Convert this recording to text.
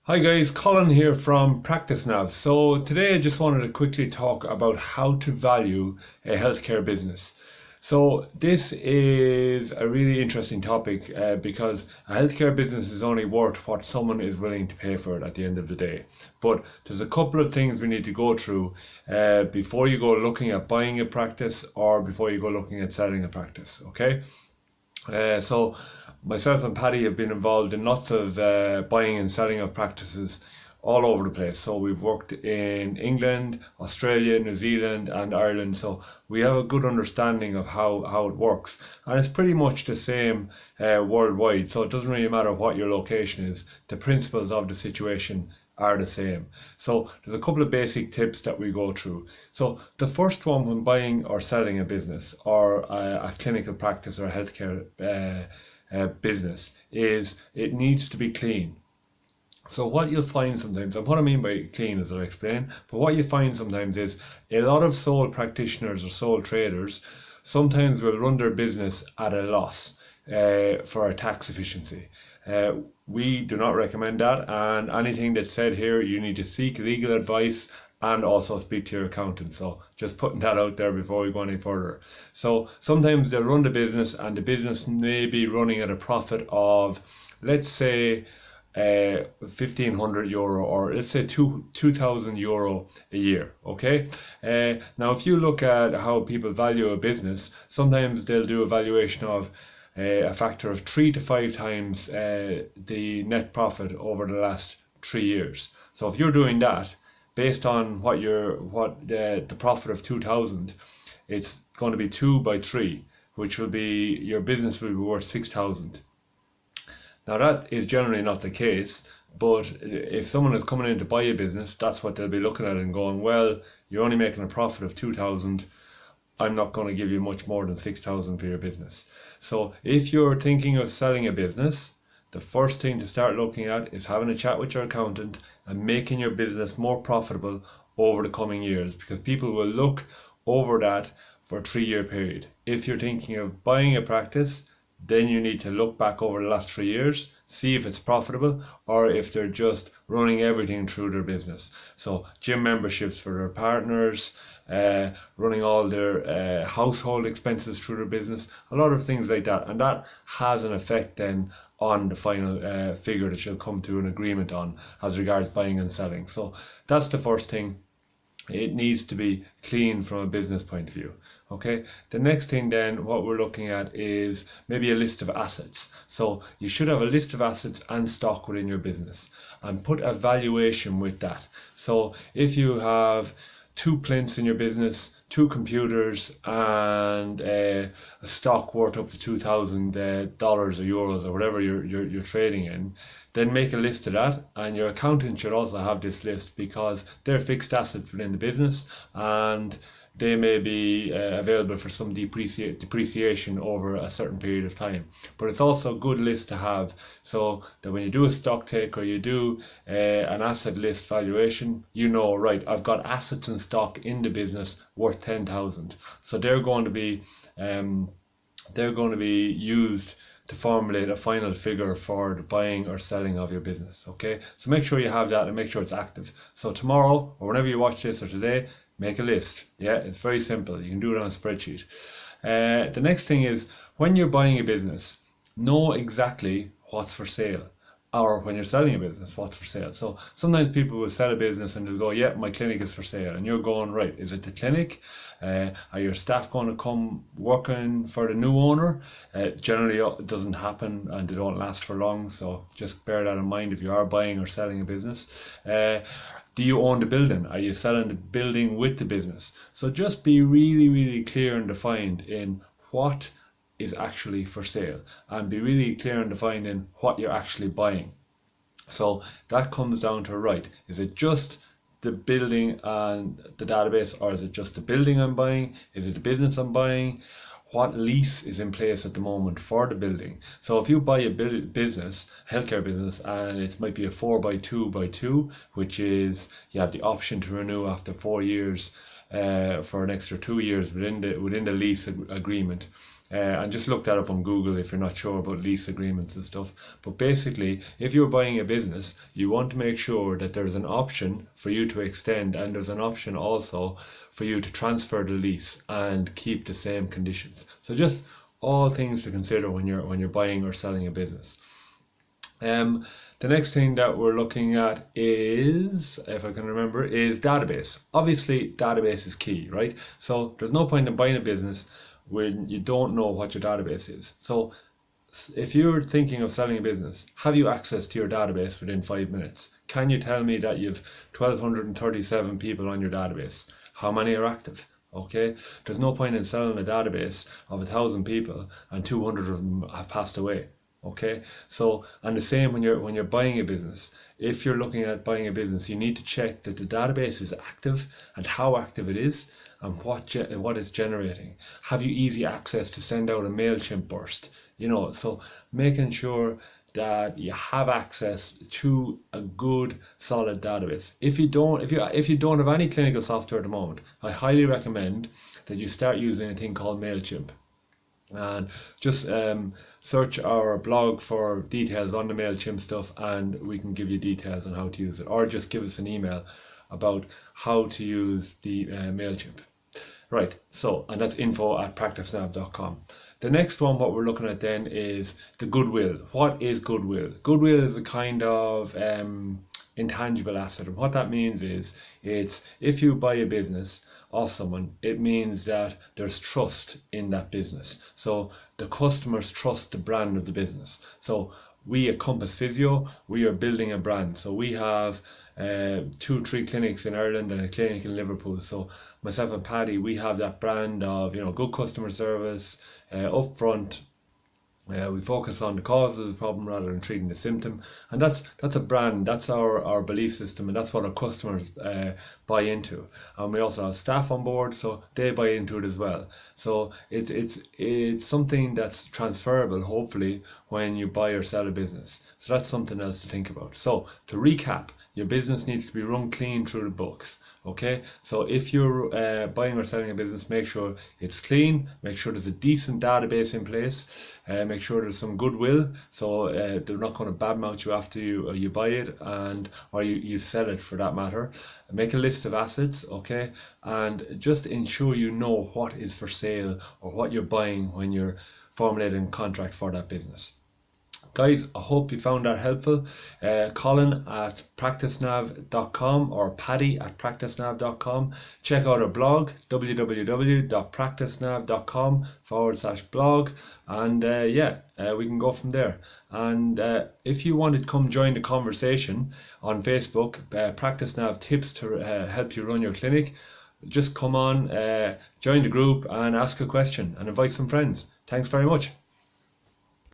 Hi guys, Colin here from Practice Nav. So today I just wanted to quickly talk about how to value a healthcare business. So this is a really interesting topic because a healthcare business is only worth what someone is willing to pay for it at the end of the day. But there's a couple of things we need to go through before you go looking at buying a practice or before you go looking at selling a practice. Okay. So myself and Paddy have been involved in lots of buying and selling of practices all over the place. So we've worked in England, Australia, New Zealand, and Ireland. So we have a good understanding of how it works. And it's pretty much the same worldwide. So it doesn't really matter what your location is. The principles of the situation are the same. So there's a couple of basic tips that we go through. So the first one when buying or selling a business or a clinical practice or a healthcare business is it needs to be clean. So what you'll find sometimes, and what I mean by clean is I'll explain, but what you find sometimes is a lot of sole practitioners or sole traders sometimes will run their business at a loss for a tax efficiency. Uh, we do not recommend that, and anything that's said here, you need to seek legal advice and also speak to your accountant. So just putting that out there before we go any further. So sometimes they'll run the business and the business may be running at a profit of, let's say, 1,500 euro, or let's say 2,000 euro a year. Okay. Now if you look at how people value a business, sometimes they'll do a valuation of a factor of 3 to 5 times the net profit over the last 3 years. So if you're doing that based on what the profit of 2,000, it's going to be 2 by 3, which will be your business will be worth 6,000. Now that is generally not the case, but if someone is coming in to buy a business, that's what they'll be looking at and going, well, you're only making a profit of 2,000. I'm not going to give you much more than 6,000 for your business. So if you're thinking of selling a business, the first thing to start looking at is having a chat with your accountant and making your business more profitable over the coming years, because people will look over that for a 3 year period. If you're thinking of buying a practice, then you need to look back over the last 3 years, see if it's profitable or if they're just running everything through their business. So gym memberships for their partners, running all their household expenses through their business, a lot of things like that. And that has an effect then on the final figure that you'll come to an agreement on as regards buying and selling. So that's the first thing. It needs to be clean from a business point of view. Okay. The next thing then, what we're looking at is maybe a list of assets. So you should have a list of assets and stock within your business and put a valuation with that. So if you have two plinths in your business, two computers, and a stock worth up to $2,000 or euros or whatever you're trading in, then make a list of that. And your accountant should also have this list because they're fixed assets within the business and they may be available for some depreciation over a certain period of time. But it's also a good list to have so that when you do a stock take or you do an asset list valuation, you know, right, I've got assets and stock in the business worth 10,000. So they're going to be used to formulate a final figure for the buying or selling of your business. Okay, so make sure you have that and make sure it's active. So tomorrow or whenever you watch this or today, make a list. Yeah, it's very simple. You can do it on a spreadsheet. The next thing is when you're buying a business, know exactly what's for sale. Or when you're selling a business, what's for sale. So sometimes people will sell a business and they'll go, yeah, my clinic is for sale. And you're going, right, is it the clinic? Are your staff going to come working for the new owner? Generally, it doesn't happen and they don't last for long. So just bear that in mind if you are buying or selling a business. Do you own the building? Are you selling the building with the business? So just be really, really clear and defined in what is actually for sale and be really clear and defined in what you're actually buying. So that comes down to, right, is it just the building and the database, or is it just the building I'm buying? Is it the business I'm buying? What lease is in place at the moment for the building? So if you buy a business, healthcare business, and it might be a 4x2x2, which is you have the option to renew after 4 years for an extra 2 years within the lease agreement. and just look that up on Google if you're not sure about lease agreements and stuff. But basically, if you're buying a business, you want to make sure that there's an option for you to extend, and there's an option also for you to transfer the lease and keep the same conditions. So just all things to consider when you're buying or selling a business. The next thing that we're looking at is, if I can remember, is database. Obviously, database is key, right? So there's no point in buying a business when you don't know what your database is. So if you're thinking of selling a business, have you access to your database within 5 minutes? Can you tell me that you've 1,237 people on your database? How many are active? Okay, there's no point in selling a database of 1,000 people and 200 of them have passed away. Okay, so, and the same when you're buying a business. If you're looking at buying a business, you need to check that the database is active and how active it is and what it's generating. Have you easy access to send out a MailChimp burst? So making sure that you have access to a good solid database. If you don't have any clinical software at the moment, I highly recommend that you start using a thing called MailChimp. And just search our blog for details on the MailChimp stuff, and we can give you details on how to use it, or just give us an email about how to use the MailChimp. Right, so, and that's info@practicenav.com. The next one, what we're looking at then, is the Goodwill. What is Goodwill? Goodwill is a kind of intangible asset, and what that means is, it's if you buy a business of someone, it means that there's trust in that business. So the customers trust the brand of the business. So we at Compass Physio, we are building a brand. So we have 2-3 clinics in Ireland and a clinic in Liverpool. So myself and Paddy, we have that brand of good customer service, upfront. We focus on the cause of the problem rather than treating the symptom, and that's a brand. That's our belief system, and that's what our customers buy into. And we also have staff on board, so they buy into it as well. So it's something that's transferable, hopefully, when you buy or sell a business. So that's something else to think about. So to recap, your business needs to be run clean through the books. Okay, so if you're buying or selling a business, make sure it's clean, make sure there's a decent database in place, make sure there's some goodwill, so they're not going to badmouth you after you buy it, or you sell it for that matter. Make a list of assets, okay, and just ensure you know what is for sale or what you're buying when you're formulating a contract for that business. Guys, I hope you found that helpful. Colin at practicenav.com or Paddy at practicenav.com. Check out our blog, www.practicenav.com/blog, and we can go from there. And if you want to come join the conversation on Facebook, PracticeNav tips to help you run your clinic, just come on, join the group and ask a question and invite some friends. Thanks very much.